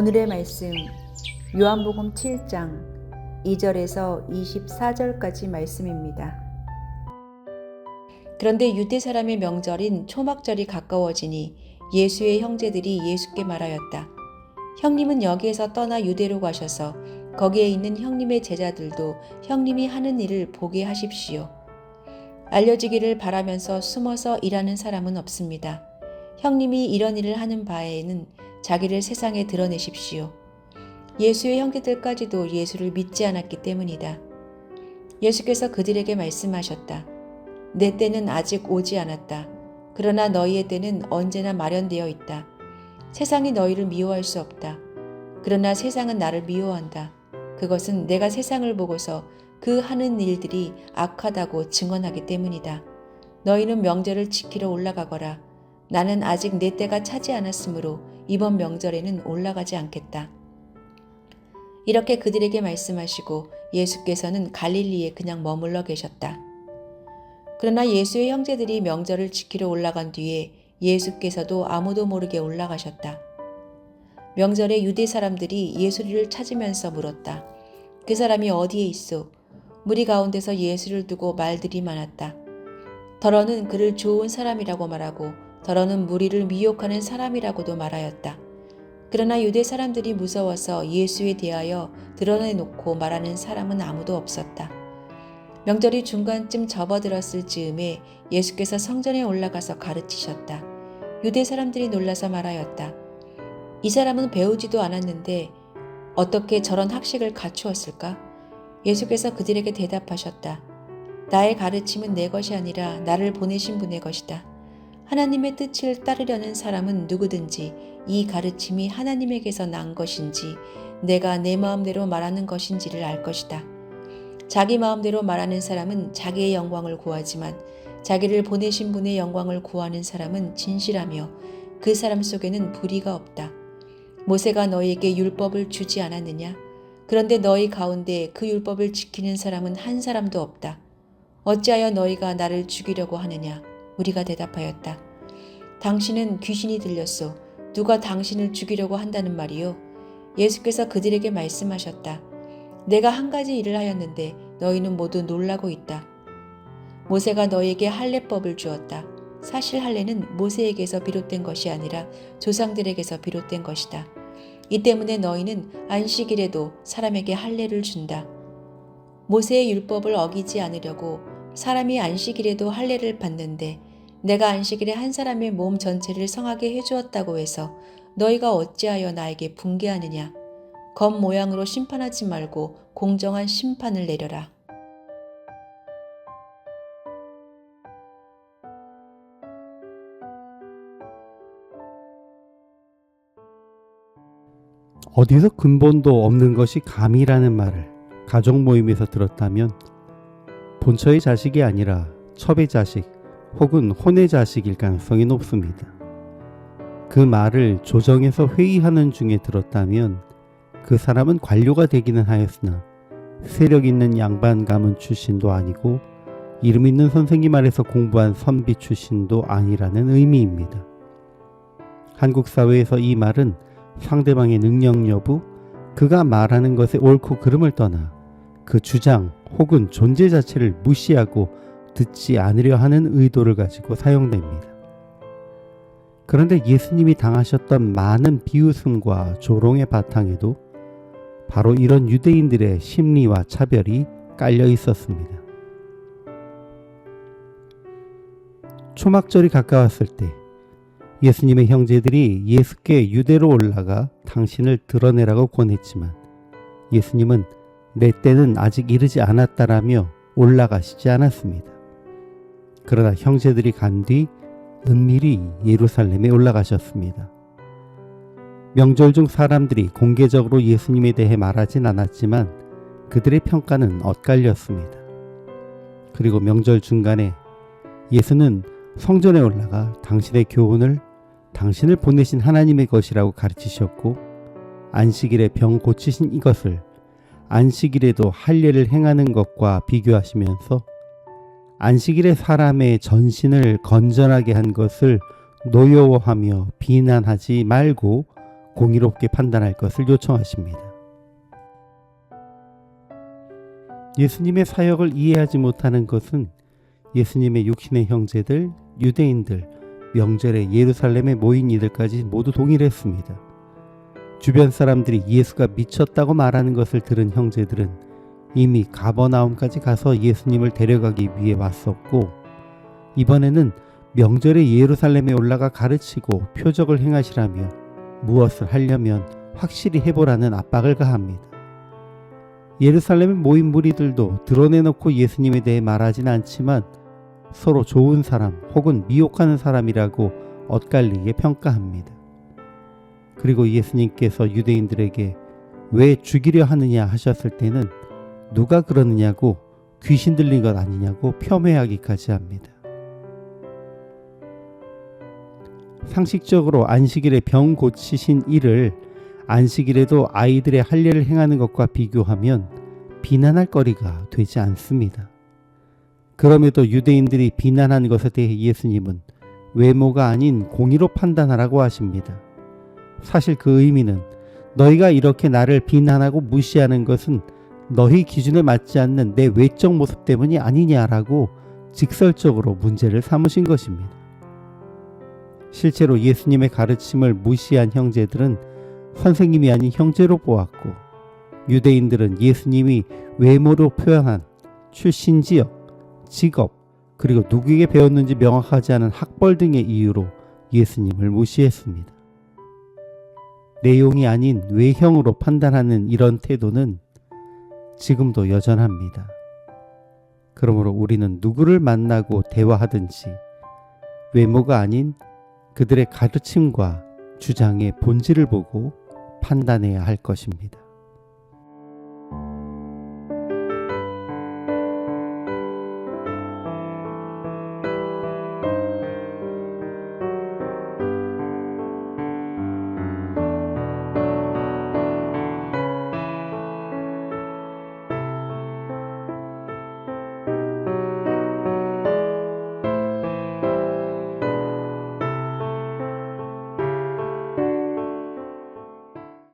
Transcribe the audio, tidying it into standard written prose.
오늘의 말씀 요한복음 7장 2절에서 24절까지 말씀입니다. 그런데 유대 사람의 명절인 초막절이 가까워지니 예수의 형제들이 예수께 말하였다. 형님은 여기에서 떠나 유대로 가셔서 거기에 있는 형님의 제자들도 형님이 하는 일을 보게 하십시오. 알려지기를 바라면서 숨어서 일하는 사람은 없습니다. 형님이 이런 일을 하는 바에는 자기를 세상에 드러내십시오. 예수의 형제들까지도 예수를 믿지 않았기 때문이다. 예수께서 그들에게 말씀하셨다. 내 때는 아직 오지 않았다. 그러나 너희의 때는 언제나 마련되어 있다. 세상이 너희를 미워할 수 없다. 그러나 세상은 나를 미워한다. 그것은 내가 세상을 보고서 그 하는 일들이 악하다고 증언하기 때문이다. 너희는 명절을 지키러 올라가거라. 나는 아직 내 때가 차지 않았으므로 이번 명절에는 올라가지 않겠다. 이렇게 그들에게 말씀하시고 예수께서는 갈릴리에 그냥 머물러 계셨다. 그러나 예수의 형제들이 명절을 지키러 올라간 뒤에 예수께서도 아무도 모르게 올라가셨다. 명절에 유대 사람들이 예수를 찾으면서 물었다. 그 사람이 어디에 있소? 무리 가운데서 예수를 두고 말들이 많았다. 더러는 그를 좋은 사람이라고 말하고 더러는 무리를 미혹하는 사람이라고도 말하였다. 그러나 유대 사람들이 무서워서 예수에 대하여 드러내놓고 말하는 사람은 아무도 없었다. 명절이 중간쯤 접어들었을 즈음에 예수께서 성전에 올라가서 가르치셨다. 유대 사람들이 놀라서 말하였다. 이 사람은 배우지도 않았는데 어떻게 저런 학식을 갖추었을까? 예수께서 그들에게 대답하셨다. 나의 가르침은 내 것이 아니라 나를 보내신 분의 것이다. 하나님의 뜻을 따르려는 사람은 누구든지 이 가르침이 하나님에게서 난 것인지 내가 내 마음대로 말하는 것인지를 알 것이다. 자기 마음대로 말하는 사람은 자기의 영광을 구하지만 자기를 보내신 분의 영광을 구하는 사람은 진실하며 그 사람 속에는 불의가 없다. 모세가 너희에게 율법을 주지 않았느냐? 그런데 너희 가운데 그 율법을 지키는 사람은 한 사람도 없다. 어찌하여 너희가 나를 죽이려고 하느냐? 우리가 대답하였다. 당신은 귀신이 들렸소. 누가 당신을 죽이려고 한다는 말이요? 예수께서 그들에게 말씀하셨다. 내가 한 가지 일을 하였는데 너희는 모두 놀라고 있다. 모세가 너희에게 할례법을 주었다. 사실 할례는 모세에게서 비롯된 것이 아니라 조상들에게서 비롯된 것이다. 이 때문에 너희는 안식일에도 사람에게 할례를 준다. 모세의 율법을 어기지 않으려고 사람이 안식일에도 할례를 받는데 내가 안식일에 한 사람의 몸 전체를 성하게 해주었다고 해서 너희가 어찌하여 나에게 분개하느냐? 겉모양으로 심판하지 말고 공정한 심판을 내려라. 어디서 근본도 없는 것이 감이라는 말을 가족 모임에서 들었다면 본처의 자식이 아니라 첩의 자식 혹은 혼의 자식일 가능성이 높습니다. 그 말을 조정에서 회의하는 중에 들었다면 그 사람은 관료가 되기는 하였으나 세력 있는 양반 가문 출신도 아니고 이름 있는 선생님 아래서 공부한 선비 출신도 아니라는 의미입니다. 한국 사회에서 이 말은 상대방의 능력 여부, 그가 말하는 것의 옳고 그름을 떠나 그 주장 혹은 존재 자체를 무시하고 듣지 않으려 하는 의도를 가지고 사용됩니다. 그런데 예수님이 당하셨던 많은 비웃음과 조롱의 바탕에도 바로 이런 유대인들의 심리와 차별이 깔려 있었습니다. 초막절이 가까웠을 때 예수님의 형제들이 예수께 유대로 올라가 당신을 드러내라고 권했지만 예수님은 내 때는 아직 이르지 않았다라며 올라가시지 않았습니다. 그러나 형제들이 간 뒤 은밀히 예루살렘에 올라가셨습니다. 명절 중 사람들이 공개적으로 예수님에 대해 말하진 않았지만 그들의 평가는 엇갈렸습니다. 그리고 명절 중간에 예수는 성전에 올라가 당신의 교훈을 당신을 보내신 하나님의 것이라고 가르치셨고 안식일에 병 고치신 이것을 안식일에도 할례를 행하는 것과 비교하시면서 안식일에 사람의 전신을 건전하게 한 것을 노여워하며 비난하지 말고 공의롭게 판단할 것을 요청하십니다. 예수님의 사역을 이해하지 못하는 것은 예수님의 육신의 형제들, 유대인들, 명절에 예루살렘에 모인 이들까지 모두 동일했습니다. 주변 사람들이 예수가 미쳤다고 말하는 것을 들은 형제들은 이미 가버나움까지 가서 예수님을 데려가기 위해 왔었고, 이번에는 명절에 예루살렘에 올라가 가르치고 표적을 행하시라며 무엇을 하려면 확실히 해보라는 압박을 가합니다. 예루살렘에 모인 무리들도 드러내놓고 예수님에 대해 말하진 않지만 서로 좋은 사람 혹은 미혹하는 사람이라고 엇갈리게 평가합니다. 그리고 예수님께서 유대인들에게 왜 죽이려 하느냐 하셨을 때는 누가 그러느냐고 귀신 들린 것 아니냐고 폄훼하기까지 합니다. 상식적으로 안식일에 병 고치신 일을 안식일에도 아이들의 할례를 행하는 것과 비교하면 비난할 거리가 되지 않습니다. 그럼에도 유대인들이 비난한 것에 대해 예수님은 외모가 아닌 공의로 판단하라고 하십니다. 사실 그 의미는 너희가 이렇게 나를 비난하고 무시하는 것은 너희 기준에 맞지 않는 내 외적 모습 때문이 아니냐라고 직설적으로 문제를 삼으신 것입니다. 실제로 예수님의 가르침을 무시한 형제들은 선생님이 아닌 형제로 보았고, 유대인들은 예수님이 외모로 표현한 출신 지역, 직업, 그리고 누구에게 배웠는지 명확하지 않은 학벌 등의 이유로 예수님을 무시했습니다. 내용이 아닌 외형으로 판단하는 이런 태도는 지금도 여전합니다. 그러므로 우리는 누구를 만나고 대화하든지 외모가 아닌 그들의 가르침과 주장의 본질을 보고 판단해야 할 것입니다.